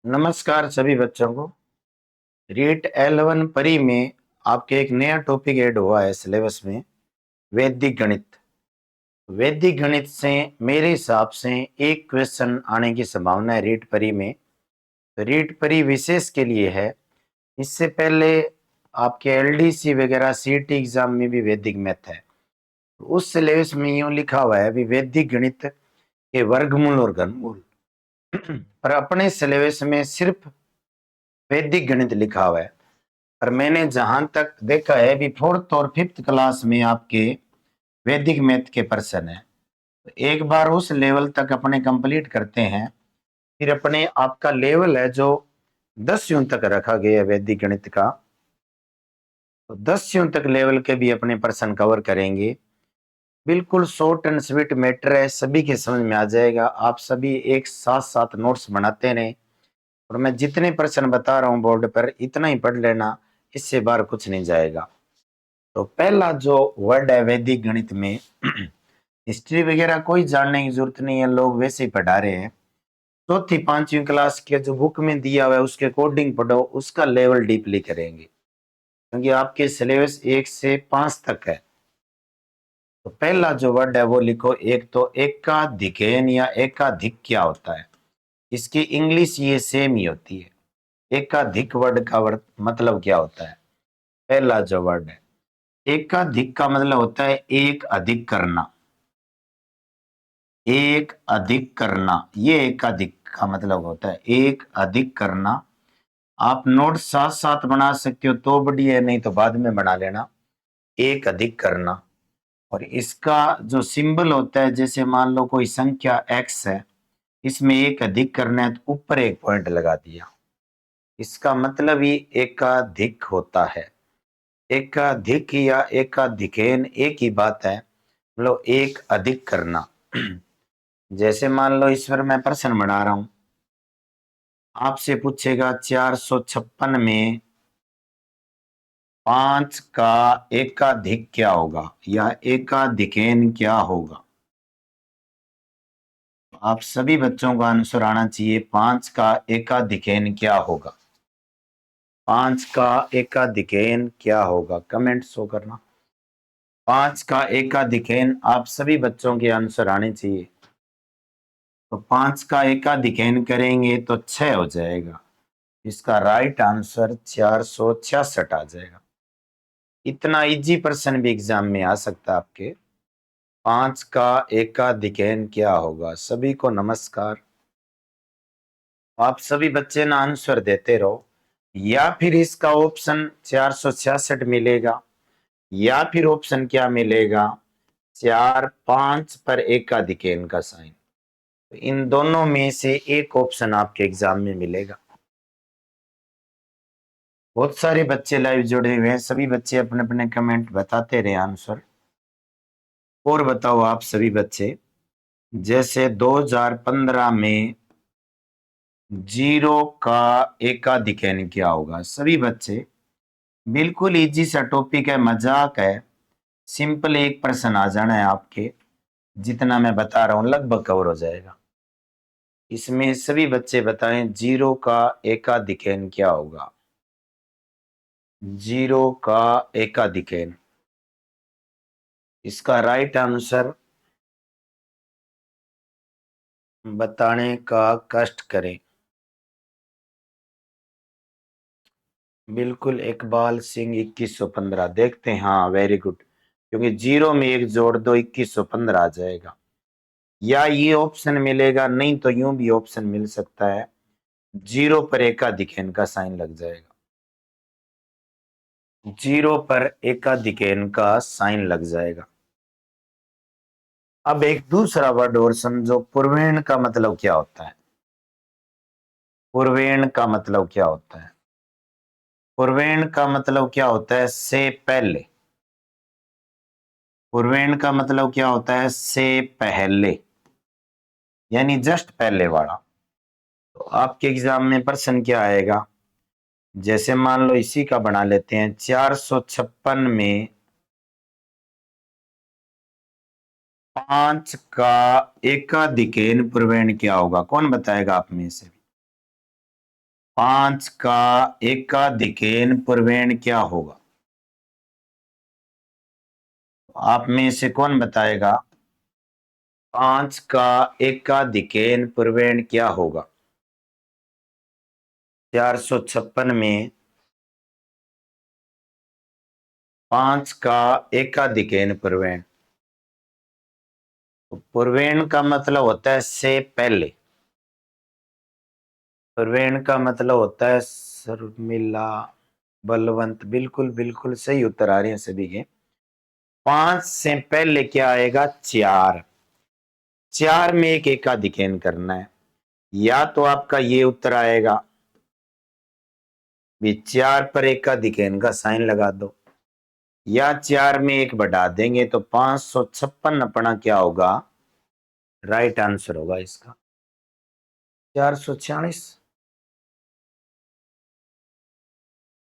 नमस्कार सभी बच्चों को। रीट L1 परी में आपके एक नया टॉपिक ऐड हुआ है सिलेबस में, वैदिक गणित। वैदिक गणित से मेरे हिसाब से एक क्वेश्चन आने की संभावना है रीट परी में। तो रीट परी विशेष के लिए है। इससे पहले आपके एलडीसी वगैरह सीटी एग्जाम में भी वैदिक मैथ है। उस सिलेबस में यूं लिखा हुआ है भी वैदिक गणित के वर्गमूल और घनमूल पर अपने सिलेबस में सिर्फ वैदिक गणित लिखा हुआ है। पर मैंने जहां तक देखा है भी फोर्थ और फिफ्थ क्लास में आपके वैदिक मैथ के पर्सन है। तो एक बार उस लेवल तक अपने कंप्लीट करते हैं, फिर अपने आपका लेवल है जो 10वीं तक रखा गया है वैदिक गणित का। तो 10वीं तक लेवल के भी अपने पर्सन कवर करेंगे। बिल्कुल शॉर्ट एंड स्वीट मैटर है, सभी के समझ में आ जाएगा। आप सभी एक साथ साथ नोट्स बनाते रहें और मैं जितने पर्सन बता रहा हूं बोर्ड पर इतना ही पढ़ लेना, इससे बाहर कुछ नहीं जाएगा। तो पहला जो वर्ड है वैदिक गणित में हिस्ट्री वगैरह कोई जानने की जरूरत नहीं है, लोग वैसे ही पढ़ा रहे हैं। चौथी पांचवी क्लास के जो बुक में दिया हुआ है उसके अकॉर्डिंग पढ़ो, उसका लेवल डीपली करेंगे क्योंकि आपके सिलेबस 1 से 5 तक है। तो पहला जो वर्ड है वो लिखो। एक तो एकाधिकेन या एकाधिक क्या होता है, इसकी इंग्लिश ये सेम ही होती है। एकाधिक वर्ड का वर्ड मतलब क्या होता है। पहला जो वर्ड है एकाधिक का मतलब होता है एक अधिक करना। एक अधिक करना, ये एकाधिक का मतलब होता है एक अधिक करना। आप नोट साथ साथ बना सकते हो तो बढ़िया है, नहीं तो बाद में बना लेना। एक अधिक करना, और इसका जो सिंबल होता है, जैसे मान लो कोई संख्या x है, इसमें एक अधिक करना है तो ऊपर एक पॉइंट लगा दिया। इसका मतलब ही एकाधिक होता है। एकाधिक या एकाधिकेन एक ही बात है, मतलब एक अधिक करना। जैसे मान लो ईश्वर मैं प्रश्न बना रहा हूं, आपसे पूछेगा 456 में 5 का एकाधिक क्या होगा या एकाधिकेन क्या होगा। आप सभी बच्चों का आंसर आना चाहिए 5 का एकाधिकेन क्या होगा। 5 का एकाधिकेन क्या होगा, कमेंट शो करना। 5 का एकाधिकेन आप सभी बच्चों के आंसर आने चाहिए। तो 5 का एकाधिकेन करेंगे तो 6 हो जाएगा। इसका राइट आंसर 466 आ जाएगा। इतना इजी प्रश्न भी एग्जाम में आ सकता है आपके। 5 का एकाधिकेन क्या होगा। सभी को नमस्कार। आप सभी बच्चे ना आंसर देते रहो, या फिर इसका ऑप्शन 466 मिलेगा, या फिर ऑप्शन क्या मिलेगा 4 5 पर एकाधिकेन का साइन। तो इन दोनों में से एक ऑप्शन आपके एग्जाम में मिलेगा। बहुत सारे बच्चे लाइव जुड़े हुए हैं, सभी बच्चे अपने अपने कमेंट बताते रहे आंसर। और बताओ आप सभी बच्चे, जैसे 2015 में 0 का एकाधिकेन क्या होगा। सभी बच्चे, बिल्कुल इजी सा टॉपिक है, मजाक है, सिंपल एक प्रश्न आ जाना है आपके। जितना मैं बता रहा हूं लगभग कवर हो जाएगा। इसमें सभी बच्चे बताएं 0 का एकाधिकेन क्या होगा। 0 का एकाधिकेन, इसका राइट आंसर बताने का कष्ट करें। बिल्कुल इकबाल सिंह 2115 देखते हैं। हाँ वेरी गुड, क्योंकि 0 में एक जोड़ दो 2115 आ जाएगा। या ये ऑप्शन मिलेगा, नहीं तो यूं भी ऑप्शन मिल सकता है, 0 पर एकाधिकेन का साइन लग जाएगा। 0 पर एकाधिकेन का साइन लग जाएगा। अब एक दूसरा वर्ड और समझो, पूर्वेण का मतलब क्या होता है। पूर्वेण का मतलब क्या होता है। पूर्वेण का मतलब क्या होता है, से पहले। पूर्वेण का मतलब क्या होता है, से पहले, यानी जस्ट पहले वाला। तो आपके एग्जाम में प्रश्न क्या आएगा, जैसे मान लो इसी का बना लेते हैं। 456 में 5 का एकाधिकेन पूर्वेण क्या होगा, कौन बताएगा आप में से। 5 का एकाधिकेन पूर्वेण क्या होगा? आप में से कौन बताएगा? 5 का एकाधिकेन पूर्वेण क्या होगा? 456 में 5 का एकाधिकेन पूर्वेण। तो पूर्वेण का मतलब होता है से पहले। पूर्वेण का मतलब होता है शर्मिला, बलवंत, बिल्कुल बिल्कुल सही उत्तर आ रहे हैं सभी के। 5 से पहले क्या आएगा? 4। 4 में एक एकाधिकेन करना है। या तो आपका ये उत्तर आएगा भी 4 पर एकाधिकेन का साइन लगा दो, या 4 में एक बढ़ा देंगे तो 556 अपना क्या होगा? राइट आंसर होगा इसका 446।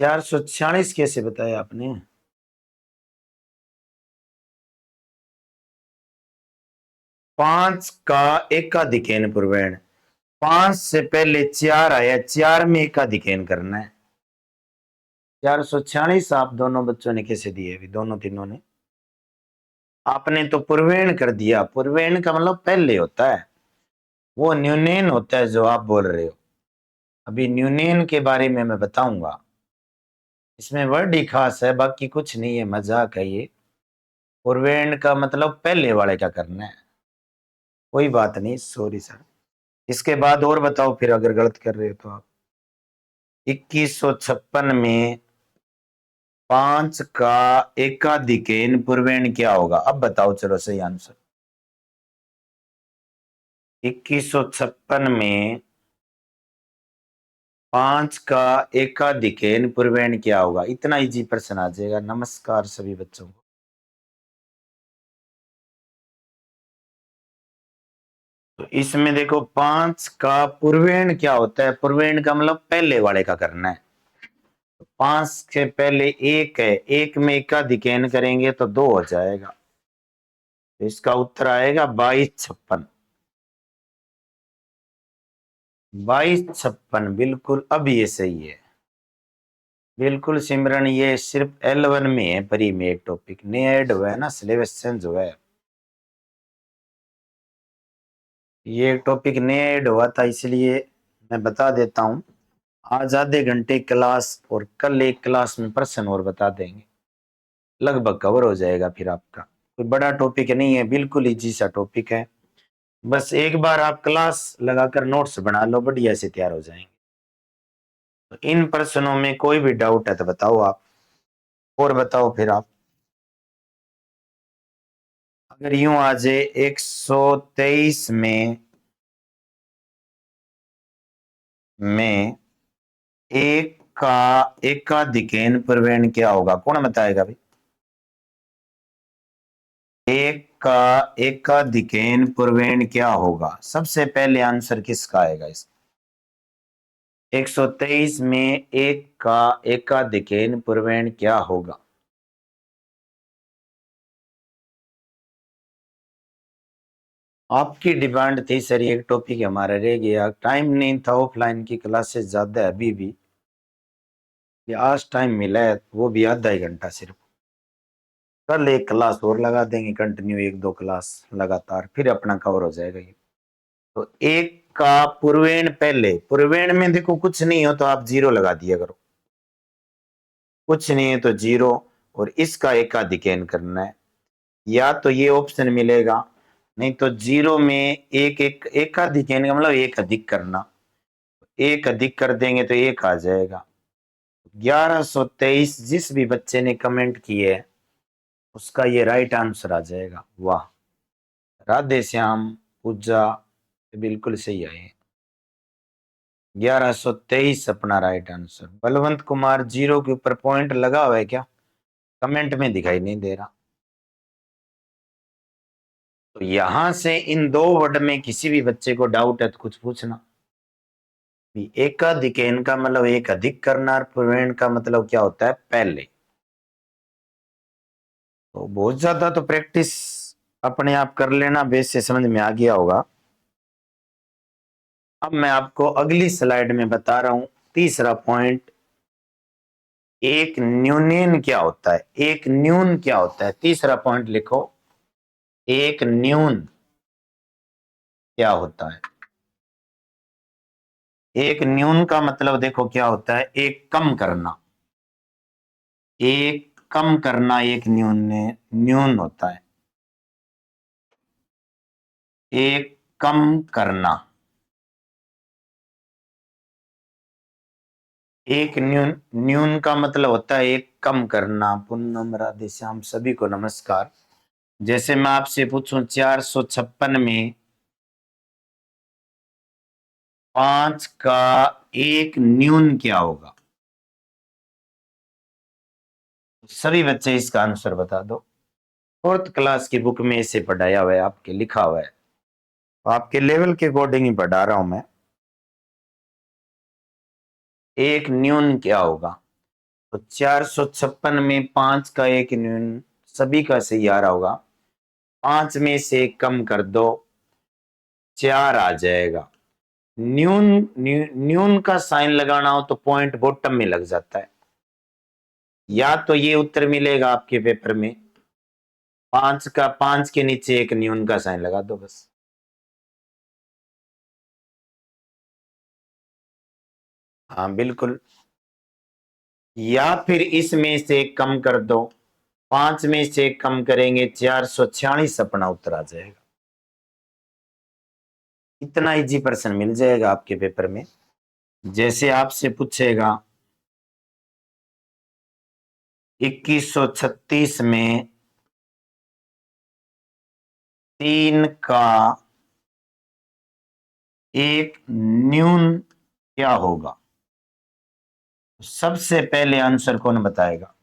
446 कैसे बताया आपने? पांच का एकाधिकेन पूर्वेण। 5 से पहले 4 आया, 4 में एकाधिकेन करना है। 446 आप दोनों बच्चों ने कैसे दिए? अभी दोनों तीनों ने आपने तो पूर्वेण कर दिया। पूर्वेण का मतलब पहले होता है, वो न्यूनेन होता है जो आप बोल रहे हो। अभी न्यूनेन के बारे में मैं बताऊंगा। इसमें वर्ड ही खास है, बाकी कुछ नहीं है, मजाक है ये। पूर्वेण का मतलब पहले वाले का करना है। कोई बात नहीं, सॉरी सर। इसके बाद और बताओ फिर, अगर गलत कर रहे हो तो आप। 2156 में 5 का एकाधिकेन पूर्वेण क्या होगा? अब बताओ, चलो सही आंसर। 2156 में 5 का एकाधिकेन पूर्वेण क्या होगा? इतना इजी प्रश्न आ जाएगा। नमस्कार सभी बच्चों को। तो इसमें देखो 5 का पूर्वेण क्या होता है? पूर्वेण का मतलब पहले वाले का करना है। 5 से पहले एक है, एक में एकाधिकेन करेंगे तो 2 हो जाएगा। तो इसका उत्तर आएगा 2256। 2256 बिल्कुल, अब ये सही है। बिल्कुल सिमरन, ये सिर्फ L1 में है, परी में एक टॉपिक नया ऐड हुआ है ना, सिलेबस चेंज हुआ है। ये टॉपिक नया ऐड हुआ था, इसलिए मैं बता देता हूँ। आज आधे घंटे क्लास और कल एक क्लास में प्रश्न और बता देंगे, लगभग कवर हो जाएगा फिर आपका। कोई बड़ा टॉपिक नहीं है, बिल्कुल इजी सा टॉपिक है। बस एक बार आप क्लास लगाकर नोट्स बना लो, बढ़िया से तैयार हो जाएंगे। तो इन प्रश्नों में कोई भी डाउट है तो बताओ आप, और बताओ फिर आप। अगर यूं आ जाए 123 में एक का एकाधिकेन पूर्वेण क्या होगा? कौन बताएगा भाई? एक का एकाधिकेन पूर्वेण क्या होगा? सबसे पहले आंसर किसका आएगा इसका? 123 में एक का एकाधिकेन पूर्वेण क्या होगा? आपकी डिमांड थी सर, एक टॉपिक हमारा रह गया, टाइम नहीं था, ऑफलाइन की क्लासेस ज्यादा है अभी भी। ये आज टाइम मिला है, वो भी आधा ही घंटा सिर्फ। कल एक क्लास और लगा देंगे कंटिन्यू, एक दो क्लास लगातार, फिर अपना कवर हो जाएगा ये। तो एक का पूर्वेण पहले, पूर्वेण में देखो कुछ नहीं हो तो आप 0 लगा दिया करो, कुछ नहीं है तो 0। और इसका एकाधिकेन करना है, या तो ये ऑप्शन मिलेगा, नहीं तो 0 में एक एक एकाधिकेन का मतलब एक अधिक करना, एक अधिक कर देंगे तो एक आ जाएगा। 1123 जिस भी बच्चे ने कमेंट किए है उसका ये राइट आंसर आ जाएगा। वाह, राधे श्याम, पूजा, बिल्कुल सही आए। 1123 अपना राइट आंसर। बलवंत कुमार, 0 के ऊपर पॉइंट लगा हुआ है क्या? कमेंट में दिखाई नहीं दे रहा। तो यहां से इन दो वर्ड में किसी भी बच्चे को डाउट है तो कुछ पूछना। एकाधिकेन का मतलब एक अधिक करना, और पूर्वेण का मतलब क्या होता है? पहले। तो बहुत ज्यादा तो प्रैक्टिस अपने आप कर लेना, बेस से समझ में आ गया होगा। अब मैं आपको अगली स्लाइड में बता रहा हूं तीसरा पॉइंट, एक न्यूनेन क्या होता है? एक न्यून क्या होता है? तीसरा पॉइंट लिखो, एक न्यून क्या होता है? एक न्यून का मतलब देखो क्या होता है, एक कम करना। एक कम करना एक न्यून होता है। एक कम करना, एक न्यून, न्यून का मतलब होता है एक कम करना। पूनम राधे श्याम सभी को नमस्कार। जैसे मैं आपसे पूछूं 456 में 5 का एक न्यून क्या होगा? सभी बच्चे इसका आंसर बता दो। फोर्थ क्लास की बुक में इसे पढ़ाया हुआ है, आपके लिखा हुआ है, आपके लेवल के अकॉर्डिंग ही पढ़ा रहा हूं मैं। एक न्यून क्या होगा? तो 456 में 5 का एक न्यून सभी का सही आ रहा होगा। 5 में से कम कर दो, 4 आ जाएगा। न्यून न्यून का साइन लगाना हो तो पॉइंट बॉटम में लग जाता है। या तो ये उत्तर मिलेगा आपके पेपर में, 5 का 5 के नीचे एक न्यून का साइन लगा दो बस। हाँ बिल्कुल। या फिर इसमें से कम कर दो, 5 में से कम करेंगे 446 अपना उत्तर आ जाएगा। इतना इजी प्रश्न मिल जाएगा आपके पेपर में। जैसे आपसे पूछेगा 2136 में 3 का एक न्यून क्या होगा? सबसे पहले आंसर कौन बताएगा?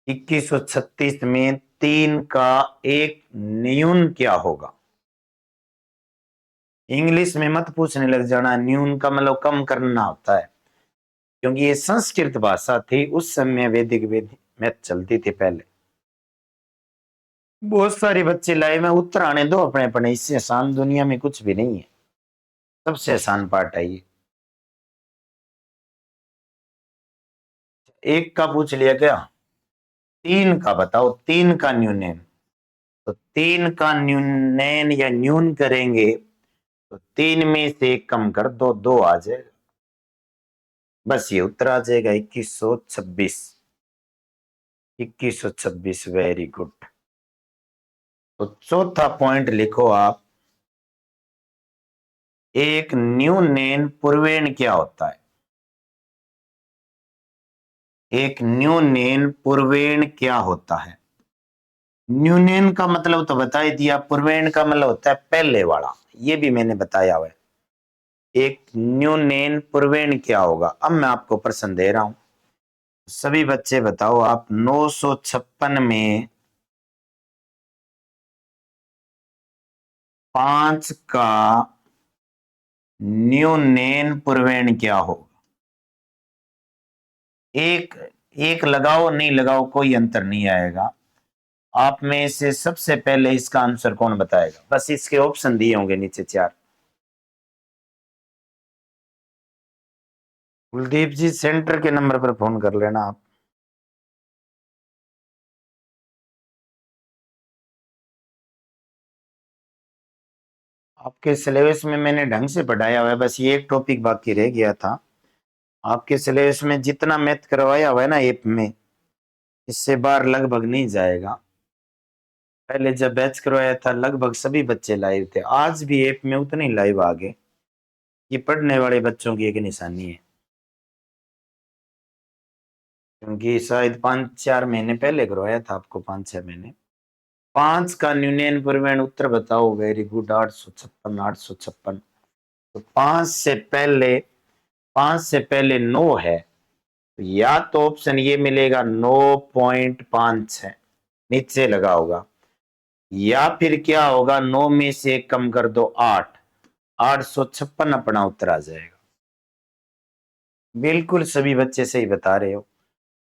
2136 में 3 का एक न्यून क्या होगा? इंग्लिश में मत पूछने लग जाना, न्यून का मतलब कम करना होता है, क्योंकि ये संस्कृत भाषा थी उस समय, वैदिक मैथ चलती थी पहले। बहुत सारे बच्चे लाए, में उत्तर आने दो अपने अपने, इससे आसान दुनिया में कुछ भी नहीं है, सबसे आसान पार्ट है ये। एक का पूछ लिया क्या? 3 का बताओ, 3 का न्यूनैन। तो 3 का न्यूनैन या न्यून करेंगे तो 3 में से कम कर दो, 2 आ जाएगा, बस ये उत्तर आ जाएगा 2126। 2126, वेरी गुड। तो चौथा पॉइंट लिखो आप, एक न्यूनेन पूर्वेण क्या होता है? एक न्यूनेन पूर्वेण क्या होता है? न्यूनेन का मतलब तो बता ही दिया, पूर्वेण का मतलब होता है पहले वाला, ये भी मैंने बताया हुआ है। एक न्यूनेन पूर्वेण क्या होगा? अब मैं आपको प्रश्न दे रहा हूं, सभी बच्चे बताओ आप, 956 में 5 का न्यूनेन पूर्वेण क्या होगा? एक एक लगाओ नहीं लगाओ कोई अंतर नहीं आएगा। आप में से सबसे पहले इसका आंसर कौन बताएगा? बस इसके ऑप्शन दिए होंगे नीचे 4। कुलदीप जी सेंटर के नंबर पर फोन कर लेना आप। आपके सिलेबस में मैंने ढंग से पढ़ाया हुआ है, बस ये एक टॉपिक बाकी रह गया था। आपके सिलेबस में जितना मैथ करवाया हुआ है ना एप में, इससे बाहर लगभग नहीं जाएगा। पहले जब बैच करवाया था लगभग सभी बच्चे लाइव थे, आज भी ऐप में उतने ही लाइव आ गए। ये पढ़ने वाले बच्चों की एक निशानी है, क्योंकि शायद 5-4 महीने पहले करवाया था आपको, 5-6 महीने। 5 का न्यूनैन पूर्वेण उत्तर बताओ, वेरी गुड, 856, 856। तो 5 से पहले 9 है, तो या तो ऑप्शन ये मिलेगा 9.5 है, नीचे लगा होगा, या फिर क्या होगा 9 में से कम कर दो 8, 856 अपना उत्तर आ जाएगा। बिल्कुल सभी बच्चे सही बता रहे हो।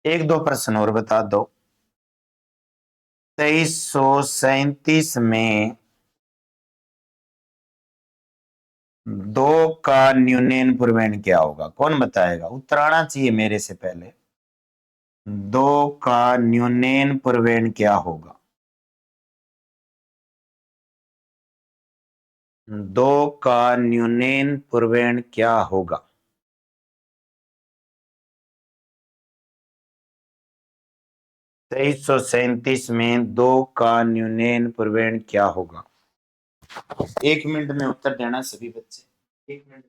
एक दो प्रश्न और बता दो। 2337 में दो का न्यूनयन पूर्वेण क्या होगा? कौन बताएगा? उत्तर आना चाहिए मेरे से पहले। दो का न्यूनयन पूर्वेण क्या होगा? दो का न्यूनयन पूर्वेण क्या होगा? 2337 में दो का न्यूनयन पूर्वेण क्या होगा? 1 मिनट में उत्तर देना सभी बच्चे, 1 मिनट।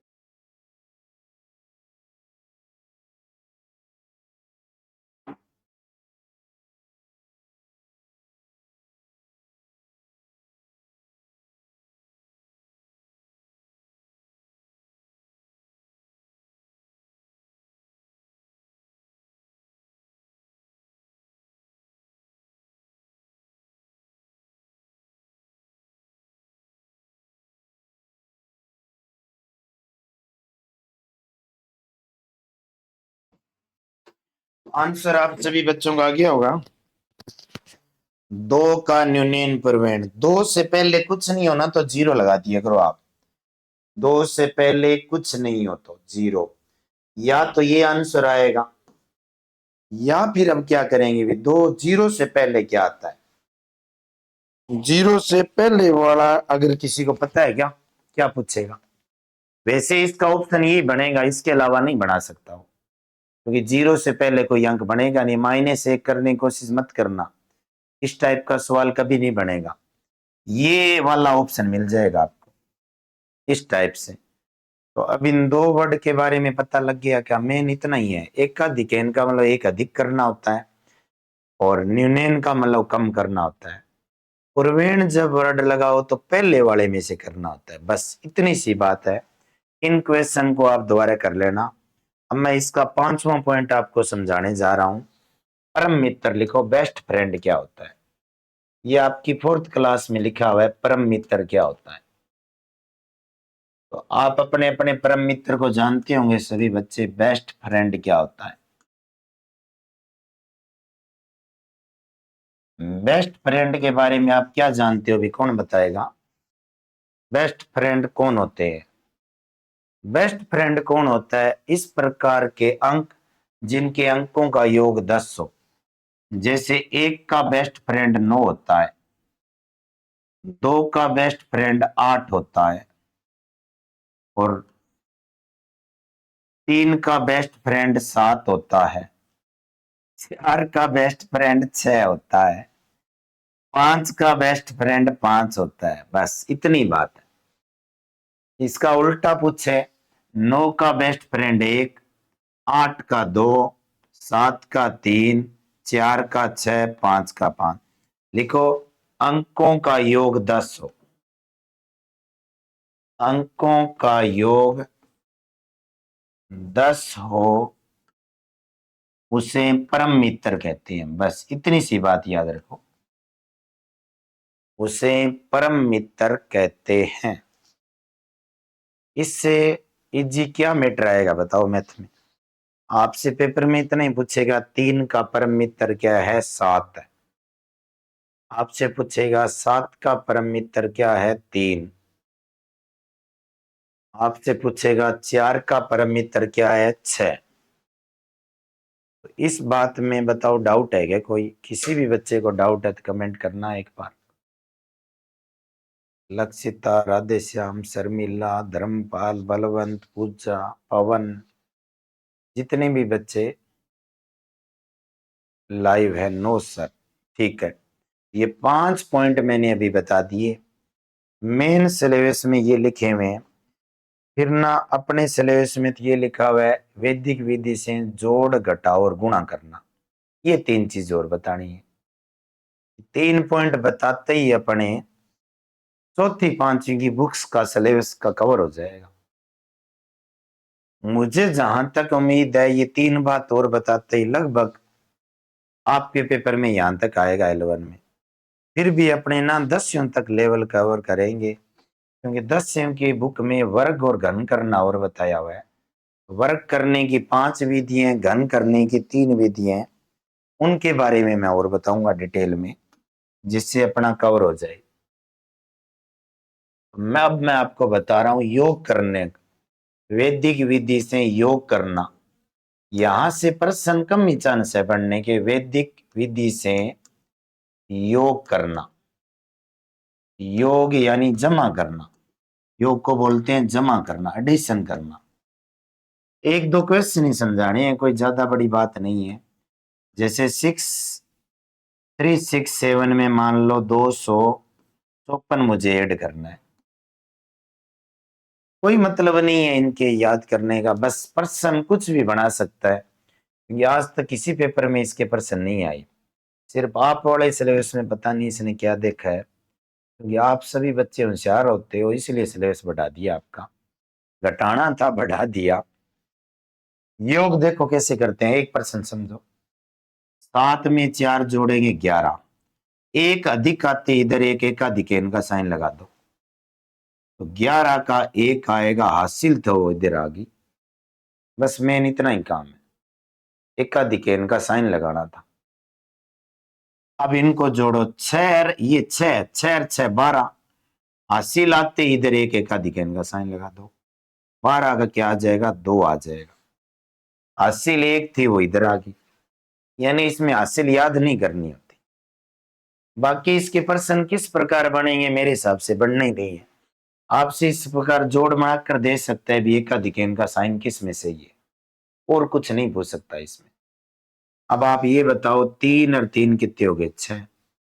आंसर आप सभी बच्चों का आ गया होगा। दो का न्यूनयन पूर्वेण, दो से पहले कुछ नहीं होना तो जीरो लगा दिया करो आप। दो से पहले कुछ नहीं हो तो जीरो, या तो ये आंसर आएगा, या फिर हम क्या करेंगे भी, दो जीरो से पहले क्या आता है? जीरो से पहले वाला अगर किसी को पता है क्या, क्या पूछेगा? वैसे इसका ऑप्शन ये बनेगा, इसके अलावा नहीं बना सकता हूं, क्योंकि जीरो से पहले कोई अंक बनेगा नहीं। माइनस एक करने की कोशिश मत करना, इस टाइप का सवाल कभी नहीं बनेगा। ये वाला ऑप्शन मिल जाएगा आपको इस टाइप से। तो अब इन दो वर्ड के बारे में पता लग गया क्या? मेन इतना ही है, एकाधिक है इनका मतलब एक अधिक करना होता है, और न्यूनयन का मतलब कम करना होता है। पूर्वेण जब वर्ड लगाओ तो पहले वाले में से करना होता है, बस इतनी सी बात है। इन क्वेश्चन को आप दोबारा कर लेना। अब मैं इसका 5वां पॉइंट आपको समझाने जा रहा हूं। परम मित्र लिखो, बेस्ट फ्रेंड क्या होता है? ये आपकी 4th क्लास में लिखा हुआ है, परम मित्र क्या होता है। तो आप अपने अपने परम मित्र को जानते होंगे सभी बच्चे, बेस्ट फ्रेंड क्या होता है? बेस्ट फ्रेंड के बारे में आप क्या जानते हो भी, कौन बताएगा? बेस्ट फ्रेंड कौन होते हैं? बेस्ट फ्रेंड कौन होता है? इस प्रकार के अंक जिनके अंकों का योग 10 हो। जैसे एक का बेस्ट फ्रेंड 9 होता है, दो का बेस्ट फ्रेंड 8 होता है, और तीन का बेस्ट फ्रेंड 7 होता है, चार का बेस्ट फ्रेंड 6 होता है, पांच का बेस्ट फ्रेंड 5 होता है। बस इतनी बात है। इसका उल्टा पूछे, 9 का बेस्ट फ्रेंड 1, 8 का 2, 7 का 3, 4 का 6, 5 का 5। लिखो, अंकों का योग 10 हो। अंकों का योग 10 हो, उसे परम मित्र कहते हैं। बस इतनी सी बात याद रखो, उसे परम मित्र कहते हैं। इससे इजी क्या मैटर आएगा बताओ मैथ में? आपसे पेपर में इतना ही पूछेगा, 3 का परम मित्र क्या है? 7 है। आपसे पूछेगा 7 का परम मित्र क्या है? 3। आपसे पूछेगा 4 का परम मित्र क्या है? 6। तो इस बात में बताओ डाउट है क्या? कोई किसी भी बच्चे को डाउट है तो कमेंट करना एक बार। लक्षिता, राधेश्याम, शर्मिला, धर्मपाल, बलवंत, पूजा, पवन, जितने भी बच्चे लाइव है, नो सर। ठीक है, ये 5 पॉइंट मैंने अभी बता दिए। मेन सिलेबस में ये लिखे हुए हैं। फिर ना अपने सिलेबस में तो ये लिखा हुआ है, वैदिक विधि से जोड़ घटाव और गुणा करना। ये 3 चीज और बतानी है। 3 पॉइंट बताते ही अपने चौथी पांचवी की बुक्स का सिलेबस का कवर हो जाएगा। मुझे जहां तक उम्मीद है, ये 3 बात और बताते ही लगभग आपके पेपर में यहां तक आएगा 11 में। फिर भी अपने ना 10वीं तक लेवल कवर करेंगे, क्योंकि 10वीं की बुक में वर्ग और घन करना और बताया हुआ है। वर्ग करने की 5 विधियां, घन करने की 3 विधियां, उनके बारे में मैं और बताऊंगा डिटेल में, जिससे अपना कवर हो जाए। मैं आपको बता रहा हूं योग करने, वैदिक विधि से योग करना। यहां से प्रश्न कम ही चांस है बनने के। वैदिक विधि से योग करना, योग यानी जमा करना, योग को बोलते हैं जमा करना, एडिशन करना। एक दो क्वेश्चन ही समझाने हैं, कोई ज्यादा बड़ी बात नहीं है। जैसे 6367 में मान लो 254 मुझे ऐड करना है। कोई मतलब नहीं है इनके याद करने का, बस प्रश्न कुछ भी बना सकता है, क्योंकि आज तक किसी पेपर में इसके प्रश्न नहीं आए। सिर्फ आप वाले सिलेबस में पता नहीं इसने क्या देखा है, क्योंकि आप सभी बच्चे होशियार होते हो, इसलिए सिलेबस बढ़ा दिया आपका। घटाना था, बढ़ा दिया। योग देखो कैसे करते हैं, एक प्रश्न समझो। 7 में 4 जोड़ेंगे 11, एक अधिक आते इधर एक अधिक है, इनका साइन लगा दो। तो 11 का एक आएगा, हासिल तो वो इधर आ गई। बस मेन इतना ही काम है, एकाधिक है, इनका साइन लगाना था। अब इनको जोड़ो, छह, ये छह छह छह 12, हासिल आते इधर एक एकाधिक है, इनका साइन लगा दो। 12 का क्या आ जाएगा, 2 आ जाएगा। हासिल एक थी वो इधर आ गई, यानी इसमें हासिल याद नहीं करनी होती। बाकी इसके प्रश्न किस प्रकार बनेंगे, मेरे हिसाब से बनना ही नहीं है। आपसे इस प्रकार जोड़ मार कर दे सकता है भी एकाधिक है, इनका साइन किस में से ये, और कुछ नहीं पूछ सकता इसमें। अब आप ये बताओ 3 और 3 कितने हो गए, 6।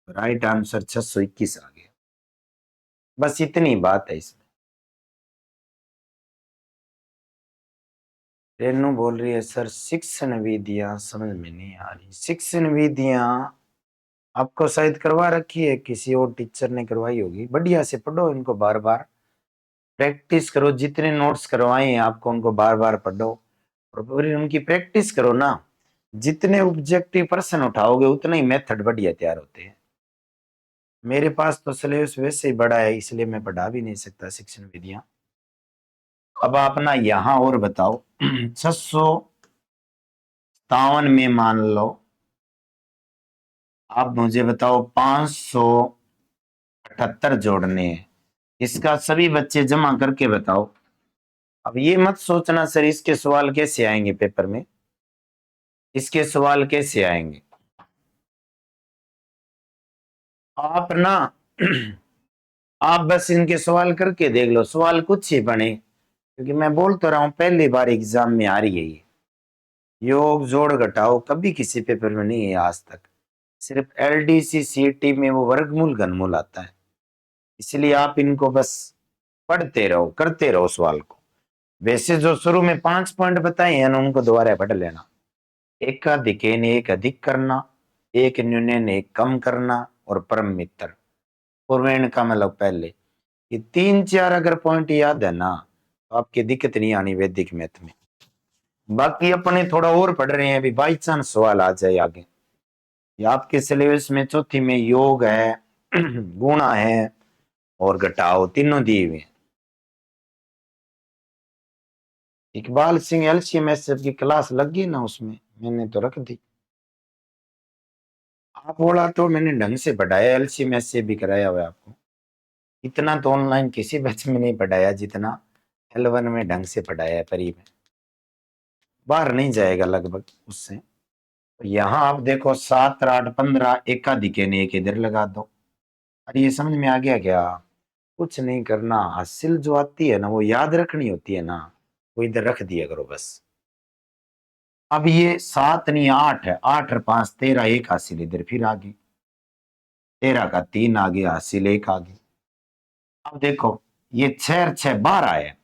राइट आंसर 621 आ गया। बस इतनी बात है इसमें। रेनू बोल रही है सर शिक्षण विधियां समझ में नहीं आ रही। शिक्षण विधियां आपको शायद करवा रखी है, किसी और टीचर ने करवाई होगी। बढ़िया से पढ़ो इनको, बार बार प्रैक्टिस करो। जितने नोट्स करवाए हैं आपको उनको बार बार पढ़ो और पूरी उनकी प्रैक्टिस करो ना। जितने ऑब्जेक्टिव प्रश्न उठाओगे उतने ही मेथड बढ़िया तैयार होते हैं। मेरे पास तो सिलेबस वैसे ही बड़ा है, इसलिए मैं पढ़ा भी नहीं सकता शिक्षण विधियां। अब आप ना यहां और बताओ 657 में मान लो, आप मुझे बताओ 578 जोड़ने हैं, इसका सभी बच्चे जमा करके बताओ। अब ये मत सोचना सर इसके सवाल कैसे आएंगे पेपर में, इसके सवाल कैसे आएंगे। आप ना आप बस इनके सवाल करके देख लो, सवाल कुछ ही बने, क्योंकि मैं बोल तो रहा हूं पहली बार एग्जाम में आ रही है ये। योग जोड़ घटाओ कभी किसी पेपर में नहीं है आज तक, सिर्फ एलडीसी सीटी में वो वर्गमूल घनमूल आता है। इसलिए आप इनको बस पढ़ते रहो, करते रहो सवाल को। वैसे जो शुरू में 5 पॉइंट बताए हैं ना उनको दोबारा पढ़ लेना। एकाधिक ने एक अधिक करना, एक न्यून ने एक कम करना, और परम मित्र पूर्वेण का मतलब पहले। ये 3 4 अगर पॉइंट याद है ना तो आपकी दिक्कत नहीं आनी वैदिक मैथ में। बाकी अपने थोड़ा और पढ़ रहे हैं, अभी बाई चांस सवाल आ जाए आगे। ये आपके सिलेबस में चौथी में योग है गुणा है और घटाओ तीनों दिए हुए हैं। इकबाल सिंह एलसीएम एसएफ की क्लास लगी ना, उसमें मैंने तो रख दी। आप बोला तो मैंने ढंग से पढ़ाया, एलसीएम एसएफ भी कराया हुआ है आपको। इतना तो ऑनलाइन किसी बच्चे में नहीं पढ़ाया जितना L1 में ढंग से पढ़ाया है परी में। बाहर नहीं जाएगा लगभग उससे। तो यहाँ आप देखो 7 और 8 15 एकाधिके ने एक इधर लगा दो। अरे ये समझ में आ गया क्या, कुछ नहीं करना, हासिल जो आती है ना वो याद रखनी होती है ना, वो इधर रख दिया करो बस। अब ये 7 नहीं 8 है, 8 और 5 13, एक हासिल इधर फिर आ गई, 13 का 3 आ गया, हासिल एक आ गई। अब देखो ये 6 और 6 12 है,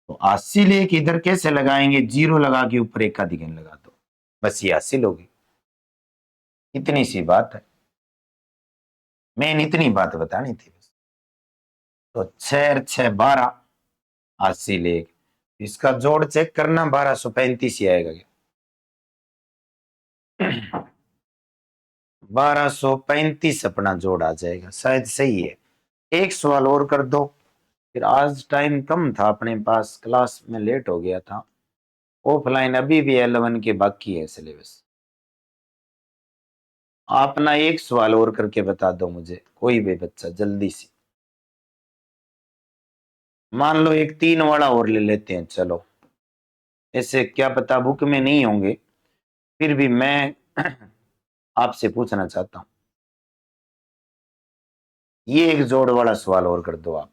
तो हासिल एक इधर कैसे लगाएंगे, जीरो लगा के ऊपर एक का दिगन लगा दो, बस ये हासिल होगी। इतनी सी बात है, मैंने इतनी बात बतानी थी बस। तो 6 और 6 12, हासिल एक, इसका जोड़ चेक करना 1235 ही आएगा क्या 1235 अपना जोड़ आ जाएगा, शायद सही है। एक सवाल और कर दो, फिर आज टाइम कम था अपने पास, क्लास में लेट हो गया था। ऑफलाइन अभी भी L1 के बाकी है सिलेबस। आप ना एक सवाल और करके बता दो मुझे, कोई भी बच्चा जल्दी से। मान लो एक 3 वाला और ले लेते हैं, चलो। ऐसे क्या पता बुक में नहीं होंगे, फिर भी मैं आपसे पूछना चाहता हूं। ये एक जोड़ वाला सवाल और कर दो आप।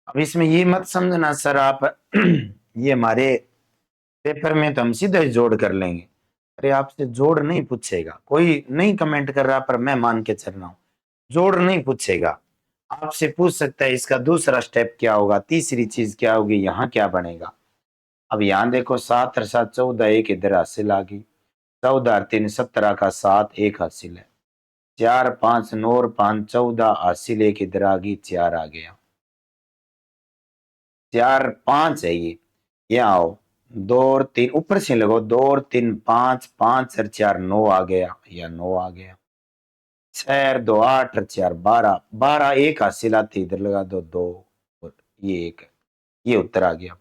अब इसमें ये मत समझना सर आप ये हमारे पेपर में तो हम सीधा ही जोड़ कर लेंगे। अरे आपसे जोड़ नहीं पूछेगा, कोई नहीं कमेंट कर रहा पर मैं मान के चल रहा हूं, जोड़ नहीं पूछेगा। आपसे पूछ सकता है इसका दूसरा स्टेप क्या होगा, तीसरी चीज क्या होगी, यहाँ क्या बनेगा। अब यहाँ देखो 7 और 7 14, एक इधर हासिल आ गई। 14 और 3 17 का 7 एक हासिल है। 4 5 9 और 5 14 हासिल, एक इधर आ गई, 4 आ गया। 4 5 है ये। यहाँ आओ, 2 और 3 ऊपर से लगो, 2 और 3 5, 5 और 4 9 आ गया, या 9 आ गया। 6 और 2 8 और 4 12, 12 एक हासिल आती, इधर लगा दो 2, और ये एक है। ये उत्तर आ गया।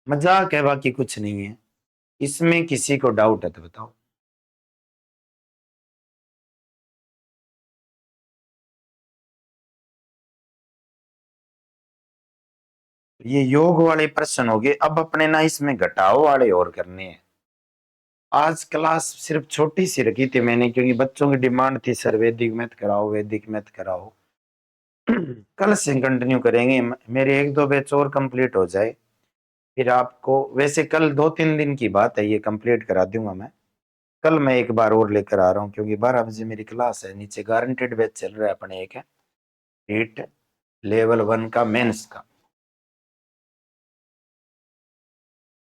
मजाक है, बाकी कुछ नहीं है। इसमें किसी को डाउट है तो बताओ। ये योग वाले प्रश्न हो गए। अब अपने ना इसमें घटाओ वाले और करने हैं। आज क्लास सिर्फ छोटी सी रखी थी मैंने, क्योंकि बच्चों की डिमांड थी सर वैदिक मैथ कराओ, वैदिक मैथ कराओ। कल से कंटिन्यू करेंगे, मेरे एक दो बैच और कंप्लीट हो जाए, फिर आपको वैसे कल 2-3 दिन की बात है, ये कंप्लीट करा दूंगा मैं। कल मैं एक बार और लेकर आ रहा हूँ, क्योंकि 12 बजे मेरी क्लास है। नीचे गारंटेड बैच चल रहा है अपने, एक है नीट लेवल 1 का मेंस का।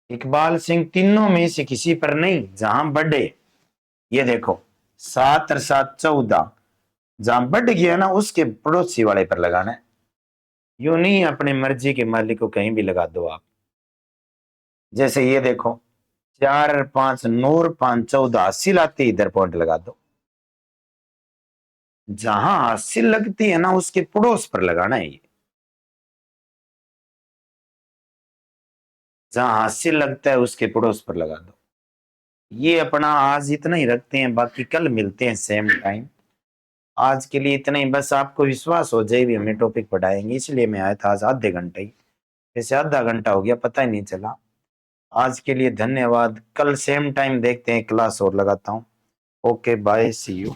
इकबाल सिंह तीनों में से किसी पर नहीं, जहां बढ़े। ये देखो 7 और 7 14, जहां बढ़ गया ना उसके पड़ोसी वाले पर लगाना है। यूं नहीं अपने मर्जी के मालिक को कहीं भी लगा दो आप। जैसे ये देखो 4 और 5 9 और 5 14 हासिल आती है, इधर पॉइंट लगा दो। जहां हासिल लगती है ना उसके पड़ोस पर लगाना है ये। जहां हासिल लगता है उसके पड़ोस पर लगा दो। ये अपना आज इतना ही रखते हैं, बाकी कल मिलते हैं सेम टाइम। आज के लिए इतना ही, बस आपको विश्वास हो जाए भी हमें टॉपिक पढ़ाएंगे, इसलिए मैं आया था आज आधे घंटे ही। वैसे आधा घंटा हो गया पता ही नहीं चला। आज के लिए धन्यवाद, कल सेम टाइम देखते हैं, क्लास और लगाता हूँ। Okay bye, see you.